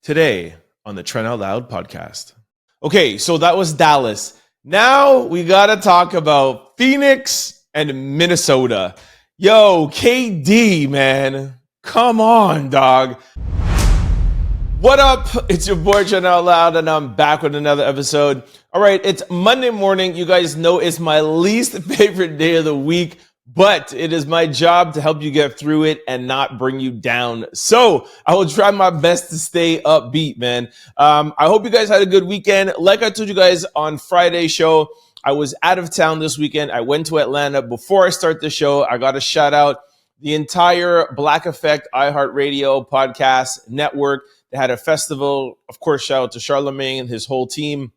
Today on the Trend Out Loud podcast. Okay, so that was Dallas. Now we gotta talk about Phoenix and Minnesota. Yo, KD, man. Come on, dog. What up? It's your boy Trend Out Loud, and I'm back with another episode. All right, it's Monday morning. You guys know it's my least favorite day of the week, but it is my job to help you get through it and not bring you down. So I will try my best to stay upbeat, man. I hope you guys had a good weekend. Like I told you guys on Friday's show, I was out of town this weekend. I went to Atlanta. Before I start the show, I got to shout out the entire Black Effect iHeartRadio podcast network. They had a festival. Of course, shout out to Charlemagne and his whole team.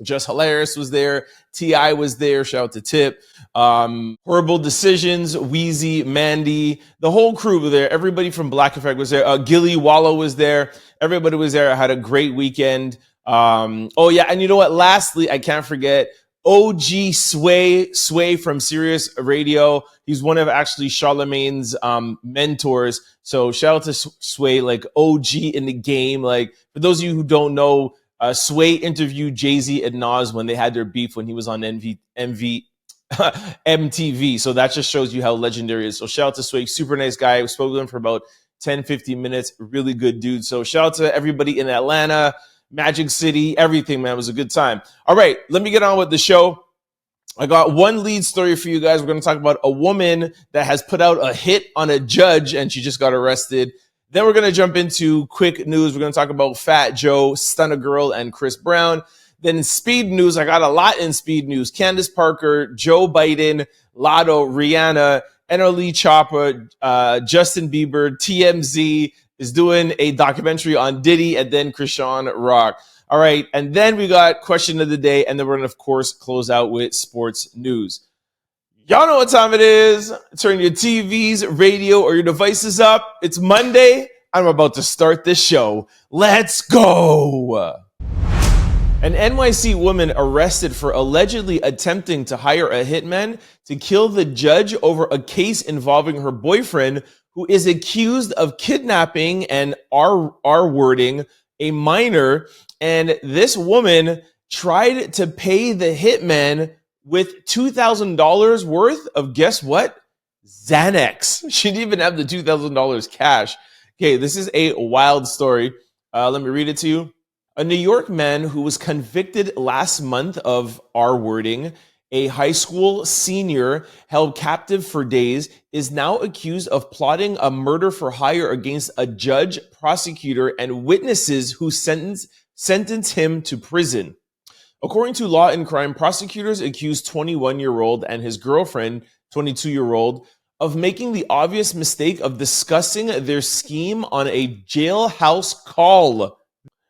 Just Hilarious was there. T.I. was there. Shout out to Tip. Horrible Decisions, Wheezy, Mandy, the whole crew was there. Everybody from Black Effect was there. Gilly Wallow was there. Everybody was there. I had a great weekend. Oh, yeah. And you know what? Lastly, I can't forget OG Sway from Sirius Radio. He's one of actually Charlemagne's mentors. So shout out to Sway, like OG in the game. Like for those of you who don't know, Sway interviewed Jay-Z and Nas when they had their beef when he was on MTV. So that just shows you how legendary he is. So shout out to Sway, super nice guy. We spoke with him for about 10, 15 minutes. Really good dude. So shout out to everybody in Atlanta, Magic City, everything, man. It was a good time. All right, let me get on with the show. I got one lead story for you guys. We're going to talk about a woman that has put out a hit on a judge and she just got arrested. Then we're going to jump into quick news. We're going to talk about Fat Joe, Stunna Girl, and Chris Brown. Then in speed news, I got a lot in speed news. Candace Parker, Joe Biden, Latto, Rihanna, Untitled Chapter, Justin Bieber, TMZ is doing a documentary on Diddy, and then Chrisean Rock. All right, and then we got question of the day, and then we're going to, of course, close out with sports news. Y'all know what time it is. Turn your TVs, radio, or your devices up. It's Monday. I'm about to start this show. Let's go. An NYC woman arrested for allegedly attempting to hire a hitman to kill the judge over a case involving her boyfriend, who is accused of kidnapping and R-wording a minor. And this woman tried to pay the hitman with $2,000 worth of, guess what? Xanax. She didn't even have the $2,000 cash. Okay, this is a wild story. Let me read it to you. A New York man who was convicted last month of R-wording a high school senior held captive for days is now accused of plotting a murder for hire against a judge, prosecutor, and witnesses who sentenced him to prison. According to Law and Crime, prosecutors accused 21-year-old and his girlfriend, 22-year-old, of making the obvious mistake of discussing their scheme on a jailhouse call.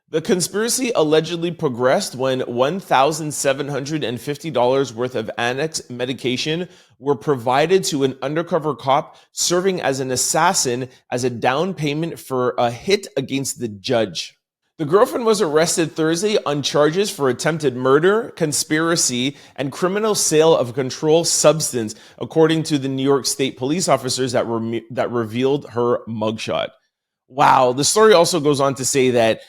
The conspiracy allegedly progressed when $1,750 worth of Annex medication were provided to an undercover cop serving as an assassin as a down payment for a hit against the judge. The girlfriend was arrested Thursday on charges for attempted murder, conspiracy, and criminal sale of a controlled substance, according to the New York State police officers that revealed her mugshot. Wow. The story also goes on to say that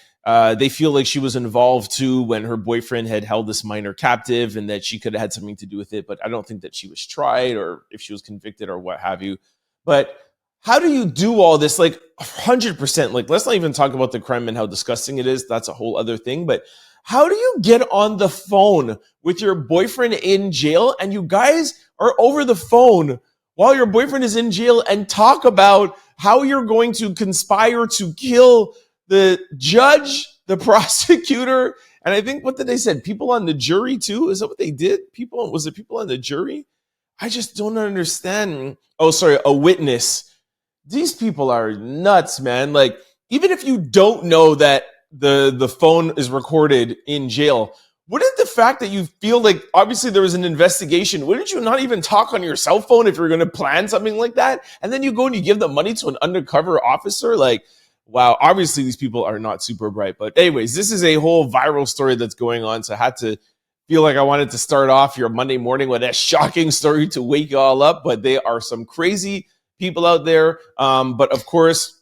they feel like she was involved too when her boyfriend had held this minor captive and that she could have had something to do with it. But I don't think that she was tried or if she was convicted or what have you. But how do you do all this? Like 100%, like let's not even talk about the crime and how disgusting it is. That's a whole other thing. But how do you get on the phone with your boyfriend in jail and you guys are over the phone while your boyfriend is in jail and talk about how you're going to conspire to kill the judge, the prosecutor, and I think, what did they say? People on the jury too? Is that what they did? Was it people on the jury? I just don't understand. Oh, sorry, a witness. These people are nuts, man. Like, even if you don't know that the phone is recorded in jail, wouldn't the fact that you feel like obviously there was an investigation, wouldn't you not even talk on your cell phone if you're going to plan something like that? And then you go and you give the money to an undercover officer? Like, wow, obviously these people are not super bright. But anyways, this is a whole viral story that's going on. So I had to feel like I wanted to start off your Monday morning with a shocking story to wake you all up. But they are some crazy people out there. But of course,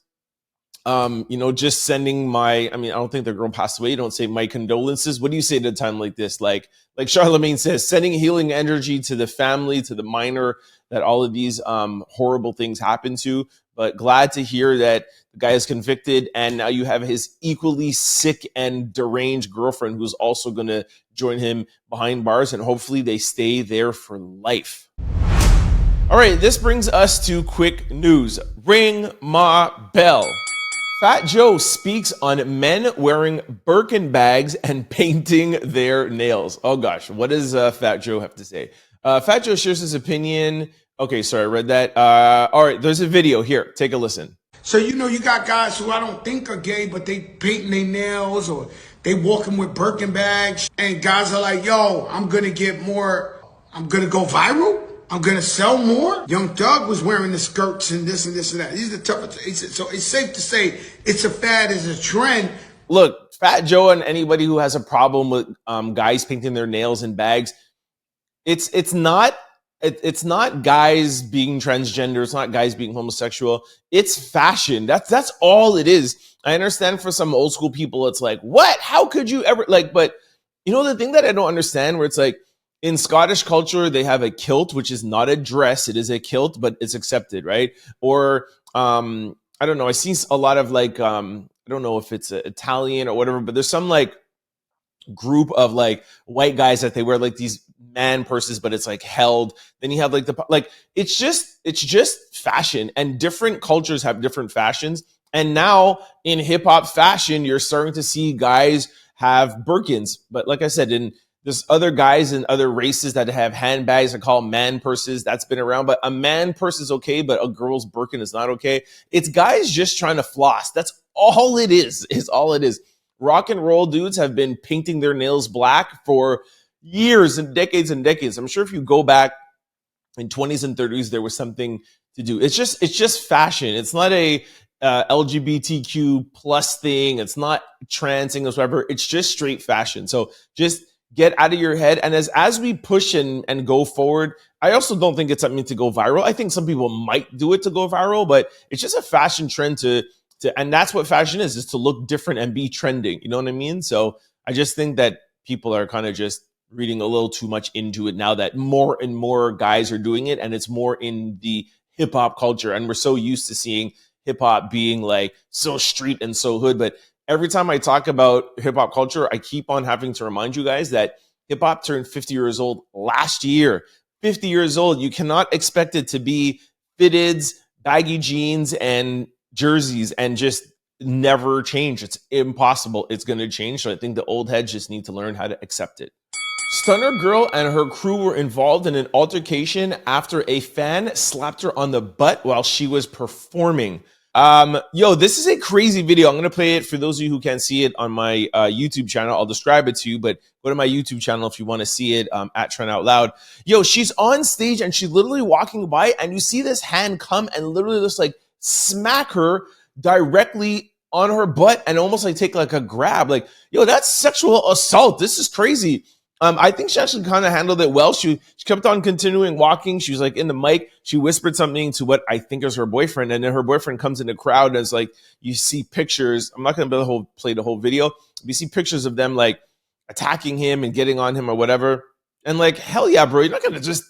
just sending my, I don't think the girl passed away. You don't say my condolences. What do you say at a time like this? Like Charlemagne says, sending healing energy to the family, to the minor that all of these horrible things happen to. But glad to hear that the guy is convicted, and now you have his equally sick and deranged girlfriend who's also going to join him behind bars, and hopefully they stay there for life. All right, this brings us to quick news. Ring my bell. Fat Joe speaks on men wearing Birkin bags and painting their nails. Oh gosh, what does Fat Joe have to say? Fat Joe shares his opinion. Okay, sorry, I read that. All right, there's a video here. Take a listen. So, you got guys who I don't think are gay, but they painting their nails or they walking with Birkin bags. And guys are like, yo, I'm going to get more. I'm going to go viral. I'm going to sell more. Young Thug was wearing the skirts and this and this and that. These are the toughest. So it's safe to say it's a fad, it's a trend. Look, Fat Joe and anybody who has a problem with guys painting their nails in bags, it's not guys being transgender. It's not guys being homosexual. It's fashion. That's all it is. I understand for some old school people, it's like, what? How could you ever but the thing that I don't understand, where it's like, in Scottish culture, they have a kilt, which is not a dress. It is a kilt, but it's accepted, right? Or, I don't know. I see a lot of I don't know if it's Italian or whatever, but there's some group of white guys that they wear these man purses, but it's held. Then you have it's just fashion, and different cultures have different fashions. And now in hip hop fashion, you're starting to see guys have Birkins. But like I said, there's other guys in other races that have handbags that call man purses. That's been around, but a man purse is okay, but a girl's Birkin is not okay. It's guys just trying to floss. That's all it is all it is. Rock and roll dudes have been painting their nails black for years and decades and decades. I'm sure if you go back in 20s and 30s, there was something to do. It's just fashion. It's not a LGBTQ plus thing. It's not trans thing or whatever. It's just straight fashion. So just get out of your head. And as we push and go forward, I also don't think it's something to go viral. I think some people might do it to go viral, but it's just a fashion trend and that's what fashion is to look different and be trending. You know what I mean? So I just think that people are kind of just reading a little too much into it now that more and more guys are doing it, and it's more in the hip hop culture. And we're so used to seeing hip hop being so street and so hood, but every time I talk about hip hop culture, I keep on having to remind you guys that hip hop turned 50 years old last year. 50 years old. You cannot expect it to be fitteds, baggy jeans, and jerseys and just never change. It's impossible. It's going to change. So I think the old heads just need to learn how to accept it. Stunna Girl and her crew were involved in an altercation after a fan slapped her on the butt while she was performing. This is a crazy video. I'm going to play it for those of you who can't see it on my YouTube channel. I'll describe it to you, but go to my YouTube channel if you want to see it at Trent Out Loud. She's on stage and she's literally walking by, and you see this hand come and literally just smack her directly on her butt and almost take a grab. That's sexual assault. This is crazy. I think she actually kind of handled it well. She kept on continuing walking. She was in the mic. She whispered something to what I think is her boyfriend. And then her boyfriend comes in the crowd as you see pictures. I'm not going to play the whole video. You see pictures of them attacking him and getting on him or whatever. And hell yeah, bro. You're not going to just,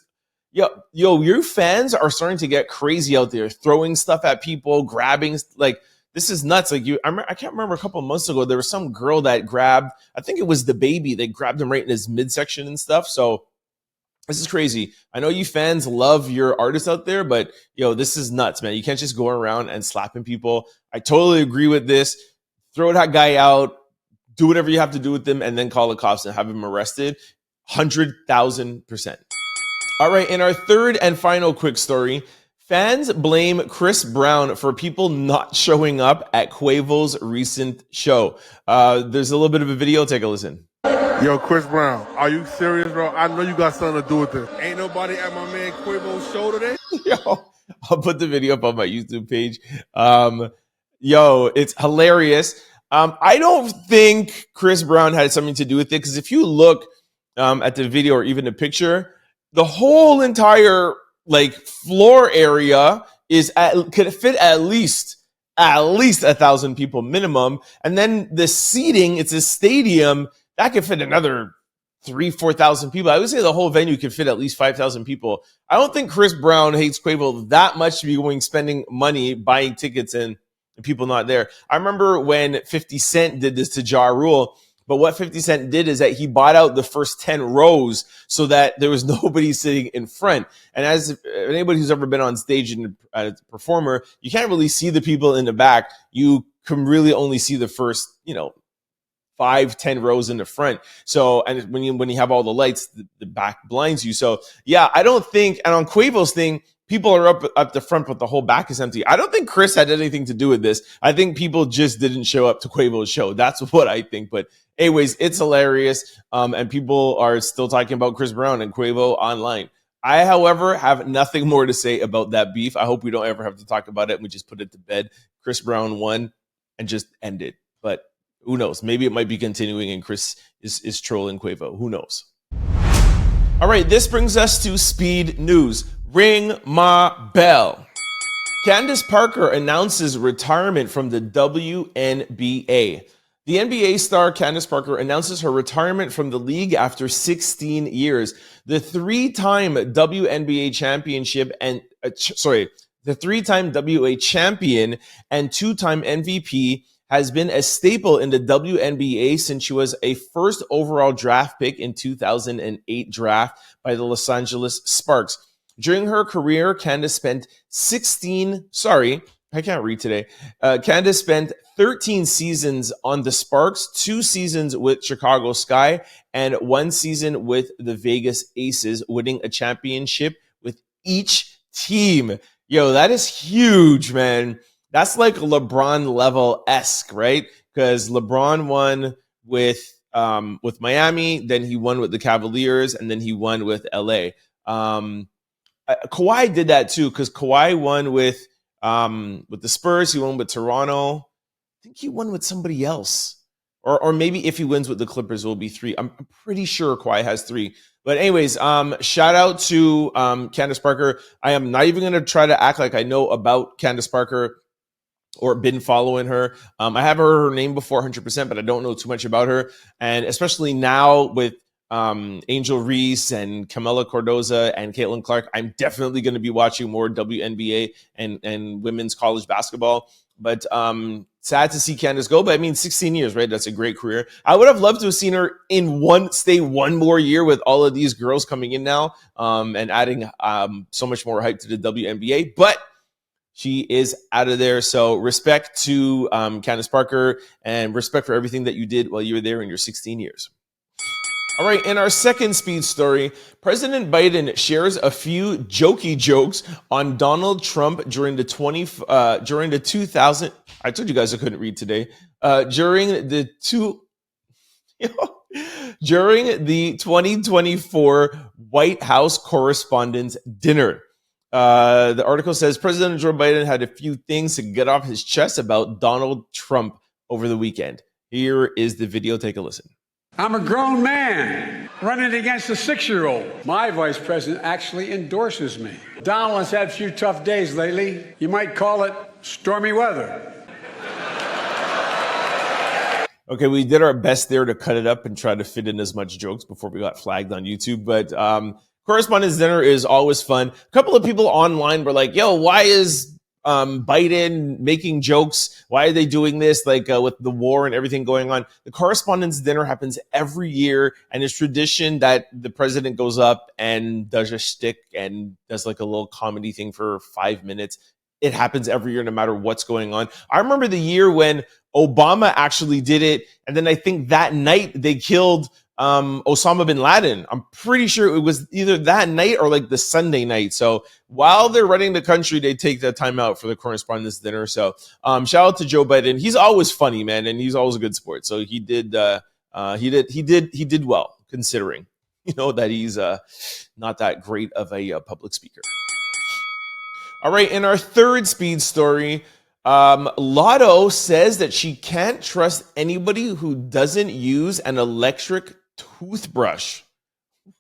your fans are starting to get crazy out there, throwing stuff at people, grabbing, this is nuts. I can't remember a couple of months ago, there was some girl that grabbed, I think it was the baby. They grabbed him right in his midsection and stuff. So this is crazy. I know you fans love your artists out there, but this is nuts, man. You can't just go around and slapping people. I totally agree with this. Throw that guy out, do whatever you have to do with them, and then call the cops and have him arrested. 100,000%. All right, in our third and final quick story, fans blame Chris Brown for people not showing up at Quavo's recent show. There's a little bit of a video. Take a listen. Yo, Chris Brown, are you serious, bro? I know you got something to do with this. Ain't nobody at my man Quavo's show today? Yo, I'll put the video up on my YouTube page. It's hilarious. I don't think Chris Brown had something to do with it, because if you look at the video or even the picture, the whole entire floor area could fit at least at least 1,000 people minimum. And then the seating, it's a stadium that could fit another 3,000-4,000 people. I would say the whole venue could fit at least 5,000 people. I don't think Chris Brown hates Quavo that much to be spending money buying tickets and people not there. I remember when 50 Cent did this to Ja Rule, but what 50 Cent did is that he bought out the first 10 rows so that there was nobody sitting in front. And as anybody who's ever been on stage and a performer, you can't really see the people in the back. You can really only see the first, 5-10 rows in the front. So, and when you have all the lights, the back blinds you. So yeah, I don't think, and on Quavo's thing, people are up the front, but the whole back is empty. I don't think Chris had anything to do with this. I think people just didn't show up to Quavo's show. That's what I think. But anyways, it's hilarious. And people are still talking about Chris Brown and Quavo online. I, however, have nothing more to say about that beef. I hope we don't ever have to talk about it and we just put it to bed. Chris Brown won and just end it. But who knows? Maybe it might be continuing and Chris is trolling Quavo. Who knows? All right, this brings us to speed news. Ring my bell. Candace Parker announces retirement from the WNBA. The NBA star Candace Parker announces her retirement from the league after 16 years. The three-time WNBA championship and the three-time WA champion and two-time MVP has been a staple in the WNBA since she was a first overall draft pick in 2008 draft by the Los Angeles Sparks. During her career, Candace spent 13 seasons on the Sparks, 2 seasons with Chicago Sky, and 1 season with the Vegas Aces, winning a championship with each team. Yo, that is huge, man. That's like LeBron level-esque, right? Because LeBron won with Miami, then he won with the Cavaliers, and then he won with LA. Kawhi did that too, because Kawhi won with the Spurs, he won with Toronto. I think he won with somebody else. Or maybe if he wins with the Clippers, it will be 3. I'm pretty sure Kawhi has 3. But anyways, shout out to Candace Parker. I am not even going to try to act like I know about Candace Parker or been following her. I have heard her name before 100%, but I don't know too much about her. And especially now with Angel Reese and Camila Cordoza and Caitlin Clark, I'm definitely going to be watching more WNBA and women's college basketball. But sad to see Candace go, but I mean, 16 years, right? That's a great career. I would have loved to have seen her stay one more year with all of these girls coming in now and adding so much more hype to the WNBA, but she is out of there. So respect to Candace Parker and respect for everything that you did while you were there in your 16 years. All right, in our second speed story, President Biden shares a few jokey jokes on Donald Trump during the 2000. I told you guys I couldn't read today. During the 2024 White House Correspondents' Dinner. The article says President Joe Biden had a few things to get off his chest about Donald Trump over the weekend. Here is the video. Take a listen. I'm a grown man running against a 6-year-old. My vice president actually endorses me. Donald has had a few tough days lately. You might call it stormy weather. Okay, we did our best there to cut it up and try to fit in as much jokes before we got flagged on YouTube. But Correspondence Dinner is always fun. A couple of people online were like, yo, why is Biden making jokes? Why are they doing this? Like with the war and everything going on. The Correspondence Dinner happens every year, and it's tradition that the president goes up and does a shtick and does like a little comedy thing for 5 minutes. It happens every year, no matter what's going on. I remember the year when Obama actually did it, and then I think that night they killed Osama bin Laden. I'm pretty sure it was either that night or like the Sunday night. So while they're running the country, they take that time out for the Correspondence Dinner. So shout out to Joe Biden. He's always funny, man, and he's always a good sport. So he did well, considering that he's not that great of a public speaker. All right, in our third speed story, Latto says that she can't trust anybody who doesn't use an electric toothbrush.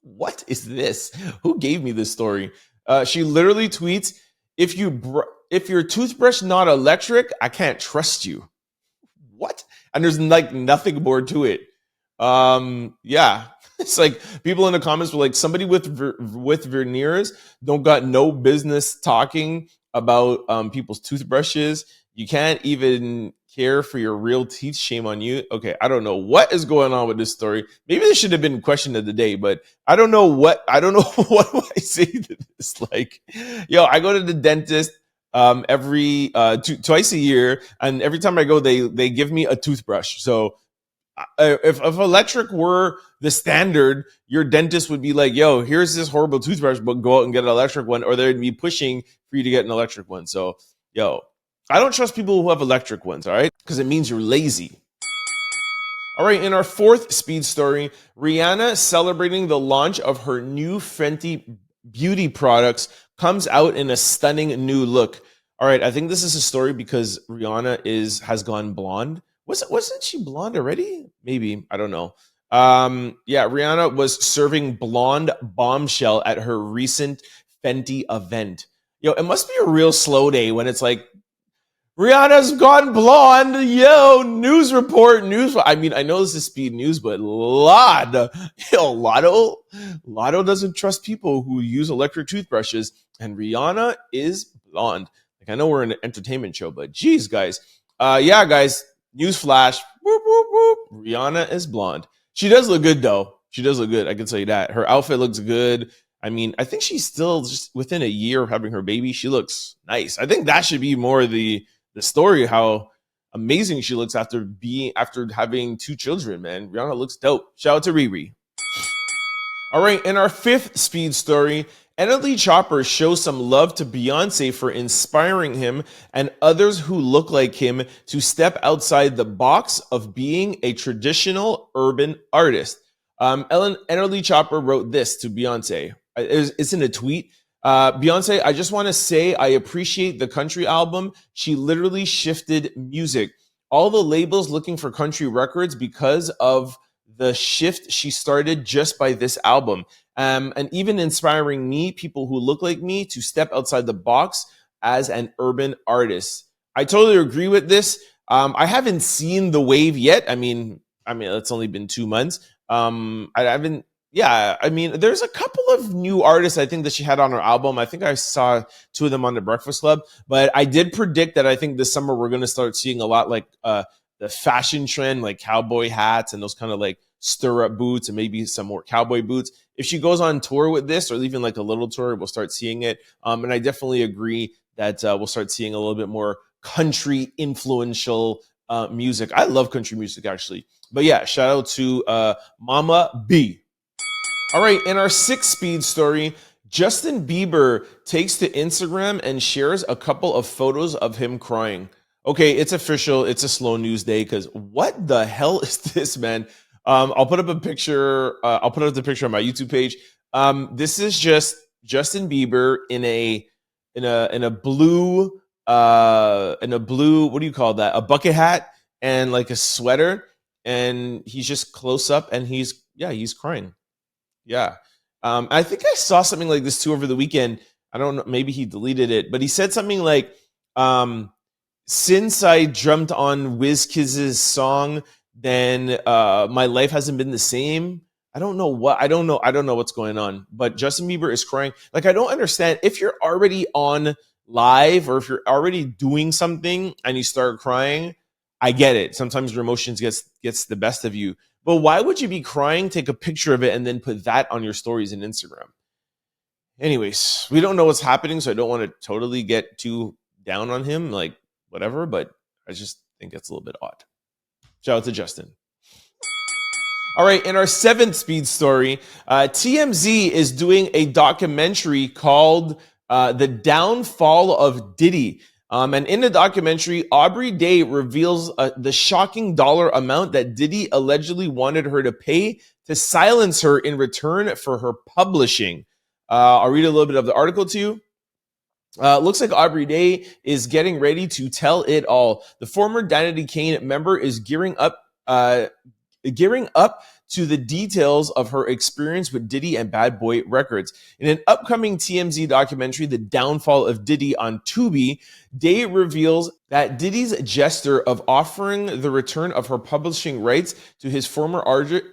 What is this? Who gave me this story? She literally tweets, if you if your toothbrush not electric, I can't trust you. What? And there's like nothing more to it. Yeah. It's like people in the comments were like, somebody with veneers don't got no business talking about people's toothbrushes. You can't even care for your real teeth. Shame on you. Okay, I don't know what is going on with this story. Maybe this should have been question of the day, but I don't know what what do I say to this. Like, yo, I go to the dentist every twice a year, and every time I go, they give me a toothbrush. So if electric were the standard, your dentist would be like, yo, here's this horrible toothbrush, but go out and get an electric one, or they'd be pushing for you to get an electric one. So, yo, I don't trust people who have electric ones, all right? Because it means you're lazy. All right, in our fourth speed story, Rihanna celebrating the launch of her new Fenty beauty products comes out in a stunning new look. All right, I think this is a story because Rihanna has gone blonde. Wasn't she blonde already? Maybe, I don't know. Yeah, Rihanna was serving blonde bombshell at her recent Fenty event. Yo, it must be a real slow day when it's like, Rihanna's gone blonde. Yo, news report, news. I mean, I know this is speed news, but Latto doesn't trust people who use electric toothbrushes, and Rihanna is blonde. Like, I know we're in an entertainment show, but geez, guys. Yeah, guys, news flash. Whoop, whoop, whoop. Rihanna is blonde. She does look good, though. She does look good. I can tell you that. Her outfit looks good. I mean, I think she's still just within a year of having her baby. She looks nice. I think that should be more the story, how amazing she looks after having two children, man. Rihanna looks dope. Shout out to Riri. All right, in our fifth speed story, Latto Chapter shows some love to Beyoncé for inspiring him and others who look like him to step outside the box of being a traditional urban artist. Latto Chapter wrote this to Beyoncé. It's in a tweet. Beyoncé, I just want to say I appreciate the country album. She literally shifted music. All the labels looking for country records because of the shift she started just by this album. And even inspiring me, people who look like me, to step outside the box as an urban artist. I totally agree with this. I haven't seen the wave yet. I mean, it's only been 2 months. I haven't. Yeah, I mean, there's a couple of new artists I think that she had on her album. I think I saw 2 of them on the Breakfast Club. But I did predict that I think this summer we're going to start seeing a lot like the fashion trend, like cowboy hats and those kind of like stirrup boots and maybe some more cowboy boots. If she goes on tour with this, or even like a little tour, we'll start seeing it. And I definitely agree that we'll start seeing a little bit more country influential music. I love country music, actually. But yeah, shout out to Mama B. All right, in our sixth speed story, Justin Bieber takes to Instagram and shares a couple of photos of him crying. Okay, it's official. It's a slow news day because what the hell is this, man? I'll put up a picture. I'll put up the picture on my YouTube page. This is just Justin Bieber in a blue what do you call that? A bucket hat and like a sweater, and he's just close up and he's crying. Yeah. I think I saw something like this too over the weekend. I don't know, maybe he deleted it, but he said something like, since I jumped on WizKid's song, then my life hasn't been the same. I don't know what's going on, but Justin Bieber is crying. Like, I don't understand. If you're already on live or if you're already doing something and you start crying, I get it. Sometimes your emotions gets the best of you. But why would you be crying, take a picture of it, and then put that on your stories and Instagram? Anyways, we don't know what's happening, so I don't want to totally get too down on him, like whatever, but I just think it's a little bit odd. Shout out to Justin. All right, in our seventh speed story, TMZ is doing a documentary called The Downfall of Diddy. And in the documentary, Aubrey Day reveals the shocking dollar amount that Diddy allegedly wanted her to pay to silence her in return for her publishing. I'll read a little bit of the article to you. Looks like Aubrey Day is getting ready to tell it all. The former Danity Kane member is gearing up gearing up to the details of her experience with Diddy and Bad Boy Records. In an upcoming TMZ documentary, The Downfall of Diddy on Tubi, Day reveals that Diddy's gesture of offering the return of her publishing rights to his former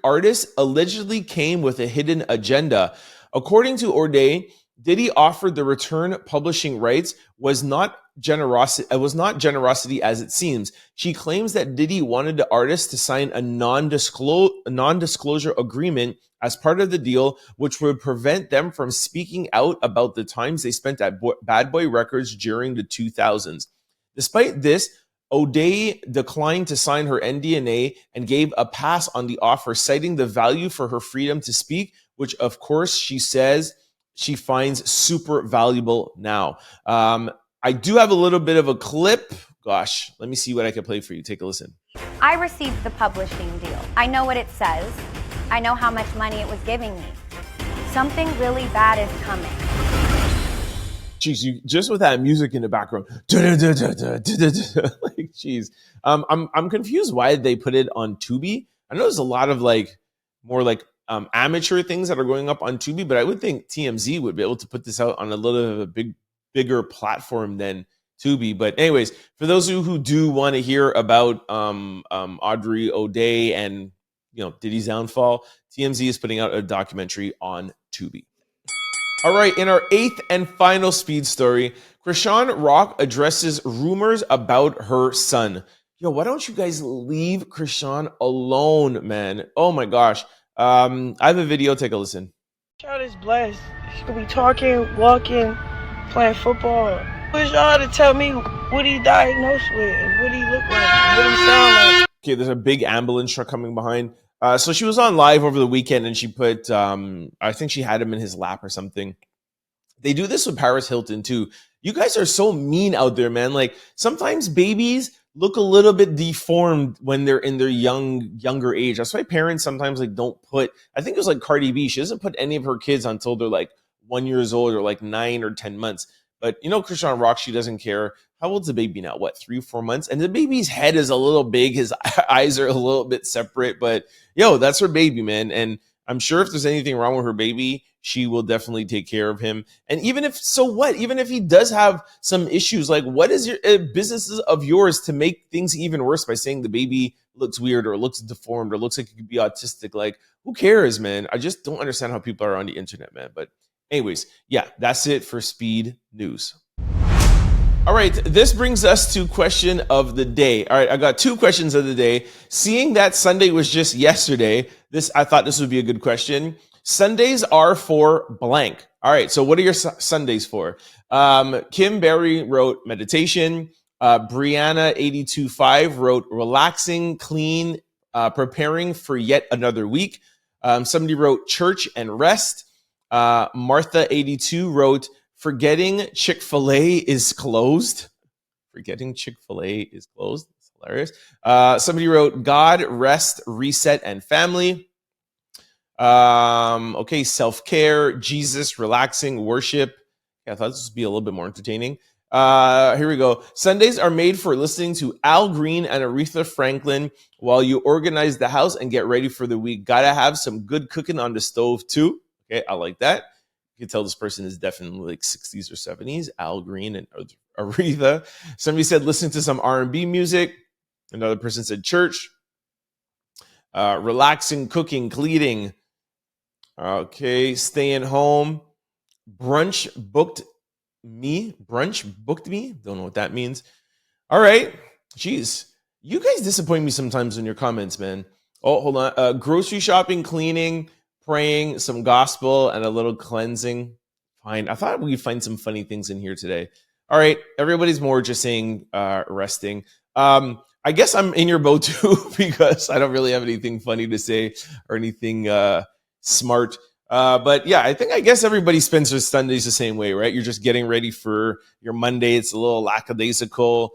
artist allegedly came with a hidden agenda. According to O'Day, Diddy offered the return publishing rights was not generosity as it seems. She claims that Diddy wanted the artist to sign a non-disclosure agreement as part of the deal, which would prevent them from speaking out about the times they spent at Bad Boy Records during the 2000s. Despite this, O'Day declined to sign her NDA and gave a pass on the offer, citing the value for her freedom to speak, which of course she says she finds super valuable now. I do have a little bit of a clip. Gosh, let me see what I can play for you. Take a listen. I received the publishing deal. I know what it says. I know how much money it was giving me. Something really bad is coming. Jeez, you just with that music in the background, like, jeez. I'm confused why they put it on Tubi. I know there's a lot of more amateur things that are going up on Tubi, but I would think TMZ would be able to put this out on a little bit of a bigger platform than Tubi. But anyways, for those who do want to hear about Audrey O'Day and Diddy's downfall, TMZ is putting out a documentary on Tubi. All right, in our 8th and final speed story, Chrisean Rock addresses rumors about her son. Yo, why don't you guys leave Chrisean alone, man? Oh my gosh. I have a video. Take a listen. Child is blessed. She could be talking, walking, playing football. Who's y'all to tell me what he diagnosed with and what he look like, what he sound like? Okay, there's a big ambulance truck coming behind. So she was on live over the weekend and she put, I think she had him in his lap or something. They do this with Paris Hilton too. You guys are so mean out there, man. Like sometimes babies look a little bit deformed when they're in their younger age. That's why parents sometimes don't put, I think it was Cardi B. She doesn't put any of her kids until they're 1 year old or 9 or 10 months. But Chrisean Rock, she doesn't care. How old's the baby now? What, 3 or 4 months? And the baby's head is a little big. His eyes are a little bit separate, but that's her baby, man. And I'm sure if there's anything wrong with her baby, she will definitely take care of him. And even if he does have some issues, what is your businesses of yours to make things even worse by saying the baby looks weird or looks deformed or looks like it could be autistic? Who cares, man? I just don't understand how people are on the internet, man. But anyways, yeah, that's it for Speed News. All right, this brings us to question of the day. All right, I got 2 questions of the day. Seeing that Sunday was just yesterday, I thought this would be a good question. Sundays are for blank. All right, so what are your Sundays for? Kim Berry wrote meditation. Brianna825 wrote relaxing, clean, preparing for yet another week. Somebody wrote church and rest. Martha82 wrote forgetting Chick-fil-A is closed. Forgetting Chick-fil-A is closed. That's hilarious. Somebody wrote God, rest, reset, and family. Okay, self-care, Jesus, relaxing, worship. Yeah, I thought this would be a little bit more entertaining. Here we go. Sundays are made for listening to Al Green and Aretha Franklin while you organize the house and get ready for the week. Gotta have some good cooking on the stove too. Okay, I like that. You can tell this person is definitely 60s or 70s. Al Green and Aretha. Somebody said listen to some R&B music. Another person said church. Relaxing, cooking, cleaning. Okay, staying home. Brunch booked me. Don't know what that means. All right. Jeez. You guys disappoint me sometimes in your comments, man. Oh, hold on. Grocery shopping, cleaning, praying, some gospel, and a little cleansing. Fine. I thought we'd find some funny things in here today. All right. Everybody's more just saying resting. I guess I'm in your boat too because I don't really have anything funny to say or anything smart. But yeah, I guess everybody spends their Sundays the same way, right? You're just getting ready for your Monday. It's a little lackadaisical,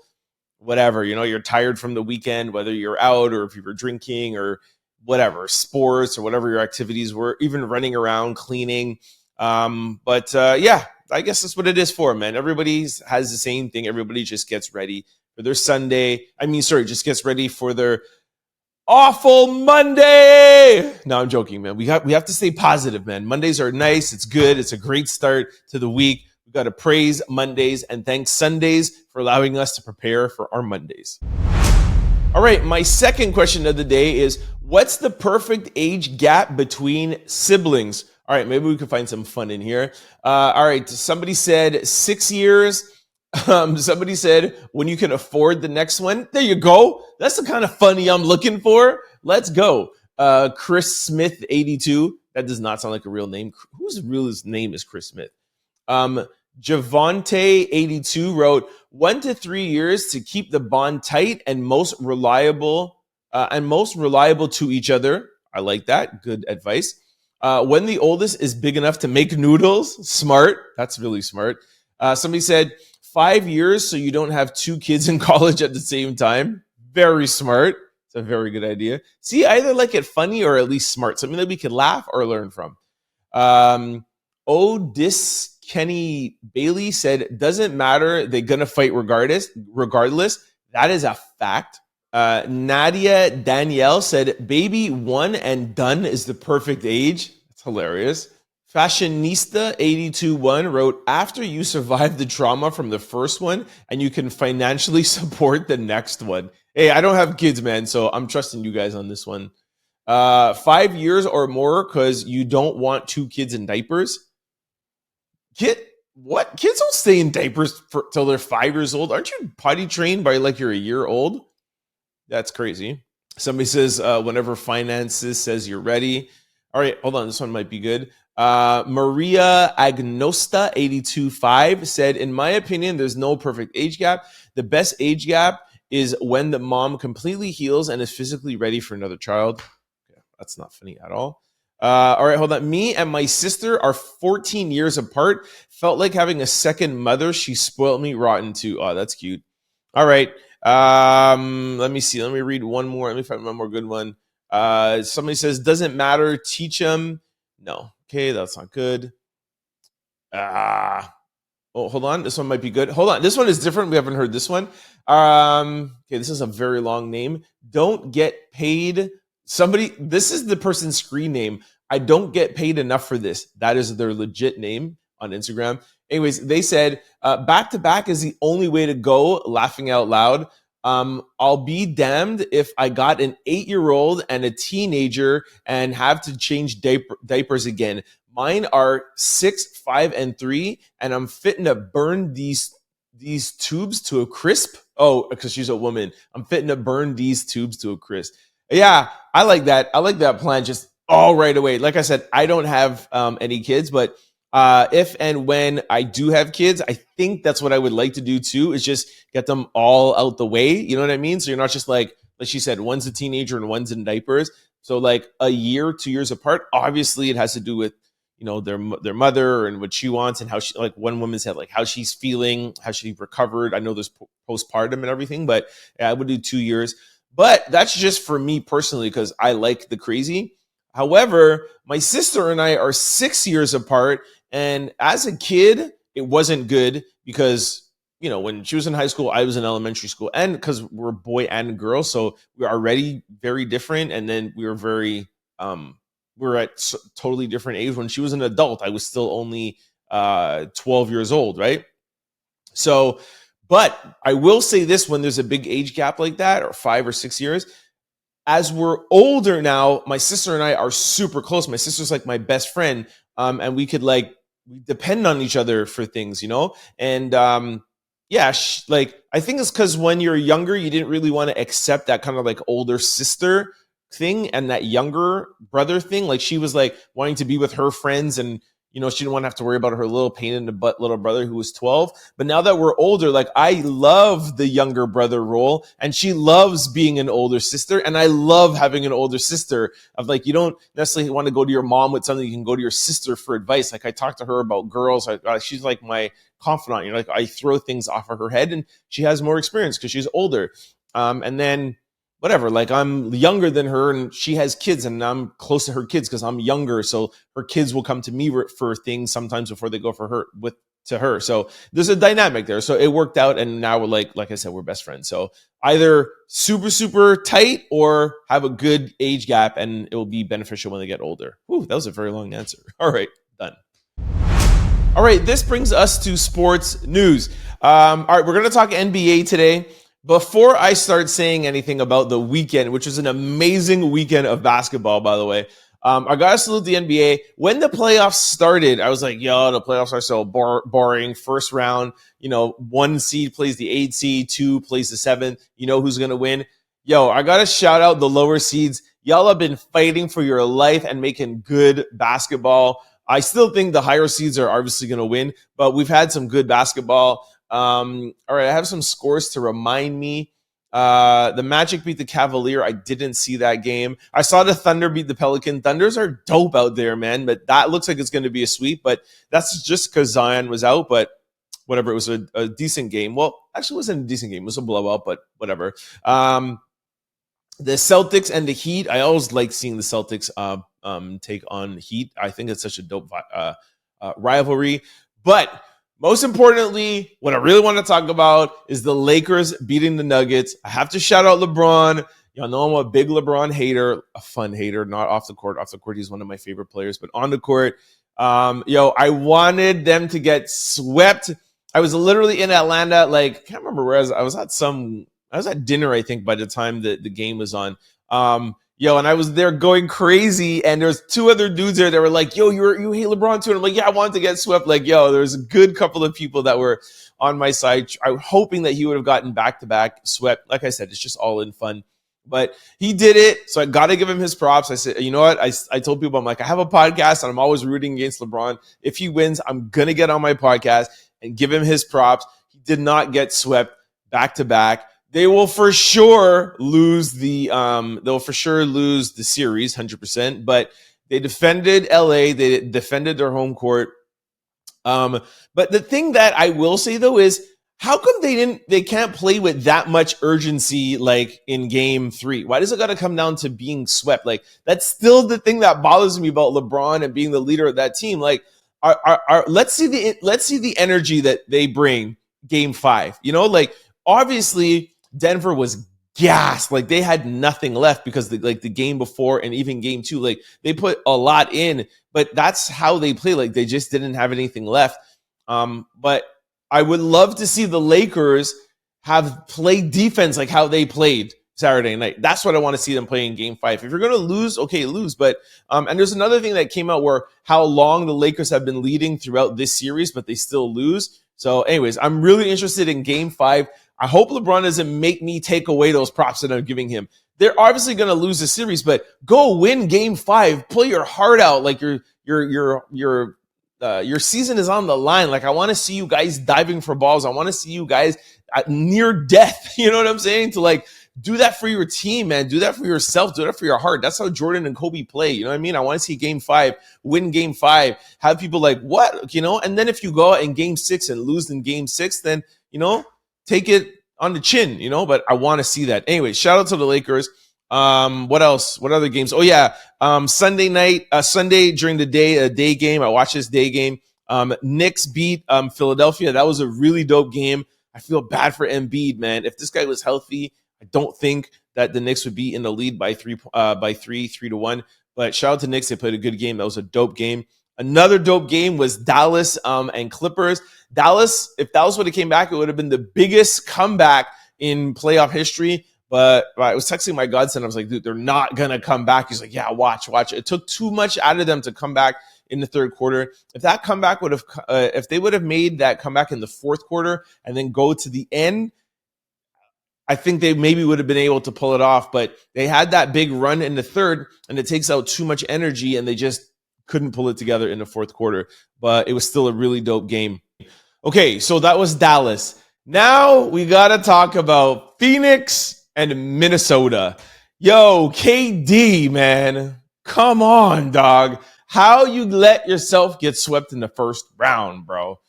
whatever. You're tired from the weekend, whether you're out or if you were drinking or whatever, sports or whatever your activities were, even running around, cleaning. Yeah, I guess that's what it is for, man. Everybody has the same thing. Everybody just gets ready for their Sunday. Just gets ready for their awful Monday. No, I'm joking, man. We have to stay positive, man. Mondays are nice. It's good. It's a great start to the week. We've got to praise Mondays and thank Sundays for allowing us to prepare for our Mondays. All right, my second question of the day is, what's the perfect age gap between siblings? All right, maybe we could find some fun in here. All right, somebody said 6 years. Somebody said when you can afford the next one. There you go. That's the kind of funny I'm looking for. Let's go. Chris Smith 82. That does not sound like a real name. Whose real name is Chris Smith? Javante 82 wrote 1 to 3 years to keep the bond tight and most reliable to each other. I like that. Good advice. When the oldest is big enough to make noodles. Smart. That's really smart. Somebody said 5 years so you don't have 2 kids in college at the same time. Very smart. It's a very good idea. See, I either like it funny or at least smart. Something that we can laugh or learn from. Kenny Bailey said, doesn't matter. They're going to fight regardless. That is a fact. Nadia Danielle said, baby 1 and done is the perfect age. That's hilarious. Fashionista 82-1 wrote, after you survive the trauma from the first one and you can financially support the next one. Hey, I don't have kids, man, so I'm trusting you guys on this one. 5 years or more because you don't want 2 kids in diapers. What? Kids don't stay in diapers till they're 5 years old. Aren't you potty trained by like you're a year old? That's crazy. Somebody says, whenever finances says you're ready. All right, hold on. This one might be good. Maria Agnosta 82.5 said, in my opinion, there's no perfect age gap. The best age gap is when the mom completely heals and is physically ready for another child. Yeah, that's not funny at all. All right, hold on. Me and my sister are 14 years apart. Felt like having a second mother. She spoiled me rotten too. Oh, that's cute. All right. Let me see. Let me read one more. Let me find one more good one. Somebody says, doesn't matter. Teach them. No. Okay, that's not good. Oh, hold on. This one might be good. Hold on. This one is different. We haven't heard this one. Okay, this is a very long name. Don't get paid. This is the person's screen name. I don't get paid enough for this. That is their legit name on Instagram. Anyways, they said, back to back is the only way to go, laughing out loud. I'll be damned if I got an 8-year-old and a teenager and have to change diapers again. Mine are 6, 5, and 3, and I'm fitting to burn these tubes to a crisp. Oh, because she's a woman. I'm fitting to burn these tubes to a crisp. Yeah, I like that. I like that plan just all right away. Like I said, I don't have any kids, but if and when I do have kids, I think that's what I would like to do too, is just get them all out the way. You know what I mean? So you're not just like she said, one's a teenager and one's in diapers. So like a year, 2 years apart, obviously it has to do with, you know, their mother and what she wants and how she, like one woman said, like how she's feeling, how she recovered. I know there's postpartum and everything, but yeah, I would do 2 years. But that's just for me personally, because I like the crazy. However, my sister and I are 6 years apart. And as a kid, it wasn't good because, you know, when she was in high school, I was in elementary school. And because we're a boy and a girl, so we are already very different. And then we were we were at totally different age. When she was an adult, I was still only 12 years old, right? So, but I will say this, when there's a big age gap like that, or 5 or 6 years, as we're older now, my sister and I are super close. My sister's like my best friend. And we could we depend on each other for things, you know? And yeah, I think it's because when you're younger, you didn't really want to accept that kind of like older sister thing and that younger brother thing. Like she was like wanting to be with her friends and, you know, she didn't want to have to worry about her little pain in the butt little brother who was 12. But now that we're older, like I love the younger brother role and she loves being an older sister. And I love having an older sister of like, you don't necessarily want to go to your mom with something. You can go to your sister for advice. Like I talked to her about girls. She's like my confidant. You know, like I throw things off of her head and she has more experience because she's older. And then whatever, like I'm younger than her and she has kids and I'm close to her kids because I'm younger. So her kids will come to me for things sometimes before they go to her. So there's a dynamic there. So it worked out, and now we're like I said, we're best friends. So either super, super tight or have a good age gap, and it will be beneficial when they get older. Whew, that was a very long answer. All right, done. All right, this brings us to sports news. All right, we're going to talk NBA today. Before I start saying anything about the weekend, which was an amazing weekend of basketball, by the way, I got to salute the NBA. When the playoffs started, I was like, yo, the playoffs are so boring. First round, 1 seed plays the 8 seed, 2 plays the 7. You know who's going to win? Yo, I got to shout out the lower seeds. Y'all have been fighting for your life and making good basketball. I still think the higher seeds are obviously going to win, but we've had some good basketball. All right, I have some scores to remind me. The Magic beat the Cavalier. I didn't see that game. I saw the Thunder beat the Pelican. Thunders are dope out there, man, but that looks like it's going to be a sweep, but that's just because Zion was out, but whatever. It was a decent game. Well, actually, it wasn't a decent game. It was a blowout, but whatever. The Celtics and the Heat. I always like seeing the Celtics take on Heat. I think it's such a dope rivalry. But most importantly, what I really want to talk about is the Lakers beating the Nuggets. I have to shout out LeBron. Y'all know I'm a big LeBron hater, a fun hater, not off the court. Off the court, he's one of my favorite players, but on the court, I wanted them to get swept. I was literally in Atlanta, I can't remember where I was at dinner, I think, by the time the game was on. And I was there going crazy, and there's 2 other dudes there that were like, yo, you hate LeBron too? And I'm like, yeah, I wanted to get swept. There's a good couple of people that were on my side. I was hoping that he would have gotten back-to-back swept. Like I said, it's just all in fun. But he did it, so I got to give him his props. I said, you know what? I told people, I'm like, I have a podcast, and I'm always rooting against LeBron. If he wins, I'm going to get on my podcast and give him his props. He did not get swept back-to-back. They will for sure lose the series 100%, but they defended LA, they defended their home court. But the thing that I will say though is, how come they can't play with that much urgency like in game 3? Why does it got to come down to being swept? That's still the thing that bothers me about LeBron and being the leader of that team. Let's see the energy that they bring game 5. Obviously Denver was gassed. They had nothing left because the game before and even game 2, they put a lot in, but that's how they play. They just didn't have anything left. But I would love to see the Lakers have played defense like how they played Saturday night. That's what I want to see them play in game 5. If you're going to lose, okay, lose. But, and there's another thing that came out where how long the Lakers have been leading throughout this series, but they still lose. So anyways, I'm really interested in game 5. I hope LeBron doesn't make me take away those props that I'm giving him. They're obviously going to lose the series, but go win game 5. Play your heart out. Your season is on the line. I want to see you guys diving for balls. I want to see you guys at near death. You know what I'm saying? To do that for your team, man. Do that for yourself. Do that for your heart. That's how Jordan and Kobe play. You know what I mean? I want to see game 5, win game 5, have people what? And then if you go out in game 6 and lose in game 6, then, take it on the chin, but I want to see that. Anyway, shout out to the Lakers. What else? What other games? Oh yeah. Sunday during the day, a day game. I watched this day game. Knicks beat Philadelphia. That was a really dope game. I feel bad for Embiid, man. If this guy was healthy, I don't think that the Knicks would be in the lead by 3-1. But shout out to Knicks. They played a good game. That was a dope game. Another dope game was Dallas and Clippers. Dallas, if Dallas would have came back, it would have been the biggest comeback in playoff history. But I was texting my godson. I was like, dude, they're not going to come back. He's like, yeah, watch. It took too much out of them to come back in the third quarter. If that comeback would have, if they would have made that comeback in the fourth quarter and then go to the end, I think they maybe would have been able to pull it off. But they had that big run in the third, and it takes out too much energy, and they just couldn't pull it together in the fourth quarter. But it was still a really dope game. Okay, so that was Dallas. Now we got to talk about Phoenix and Minnesota. Yo, KD, man. Come on, dog. How you let yourself get swept in the first round, bro?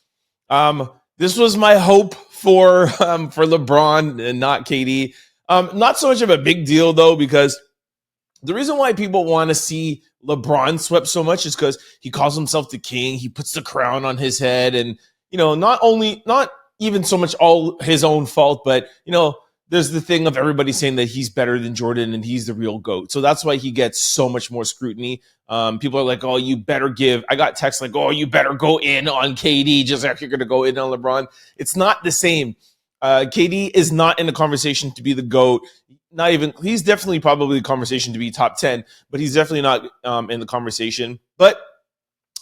This was my hope for LeBron and not KD. Not so much of a big deal, though, because the reason why people want to see LeBron swept so much is because he calls himself the king. He puts the crown on his head, and not even so much all his own fault, but there's the thing of everybody saying that he's better than Jordan and he's the real GOAT. So that's why he gets so much more scrutiny. People are like, oh, you better give. I got texts like, oh, you better go in on KD just like you're going to go in on LeBron. It's not the same. KD is not in the conversation to be the GOAT. He's definitely probably the conversation to be top 10, but he's definitely not in the conversation. But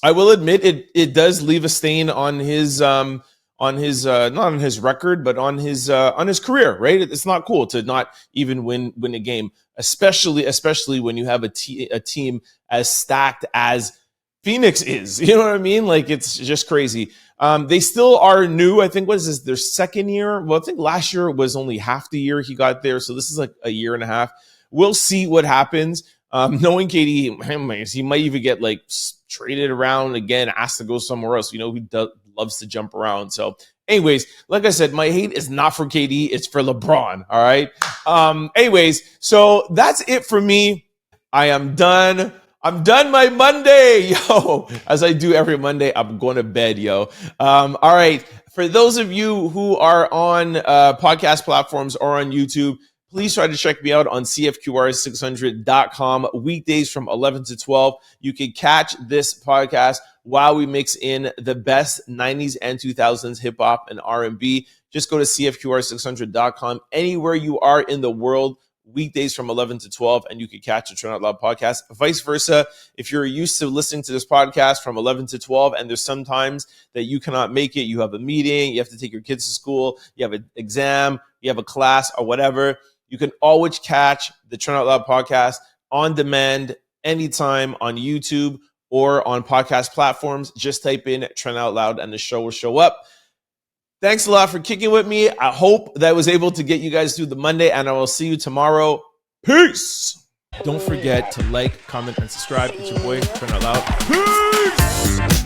I will admit it does leave a stain on his not on his record, but on his career, right? It's not cool to not even win a game, especially when you have a team as stacked as Phoenix is. You know what I mean? Like, it's just crazy. They still are new. I think, what is this, their second year? Well, I think last year was only half the year he got there. So this is like a year and a half. We'll see what happens. Knowing KD, he might even get like traded around again, asked to go somewhere else. He loves to jump around. So anyways, like I said, my hate is not for KD. It's for LeBron. All right. Anyways, so that's it for me. I am done. I'm done my Monday, yo. As I do every Monday, I'm going to bed, yo. All right. For those of you who are on podcast platforms or on YouTube, please try to check me out on CFQR600.com weekdays from 11 to 12. You can catch this podcast while we mix in the best 90s and 2000s hip hop and R&B. Just go to CFQR600.com anywhere you are in the world, weekdays from 11 to 12, and you can catch the Turn Out Loud podcast. Vice versa, if you're used to listening to this podcast from 11 to 12, and there's some times that you cannot make it, you have a meeting, you have to take your kids to school, you have an exam, you have a class, or whatever, you can always catch the Turn Out Loud podcast on demand anytime on YouTube or on podcast platforms. Just type in Turn Out Loud and the show will show up. Thanks a lot for kicking with me. I hope that I was able to get you guys through the Monday, and I will see you tomorrow. Peace. Don't forget to like, comment, and subscribe. It's your boy, Turn Out Loud. Peace.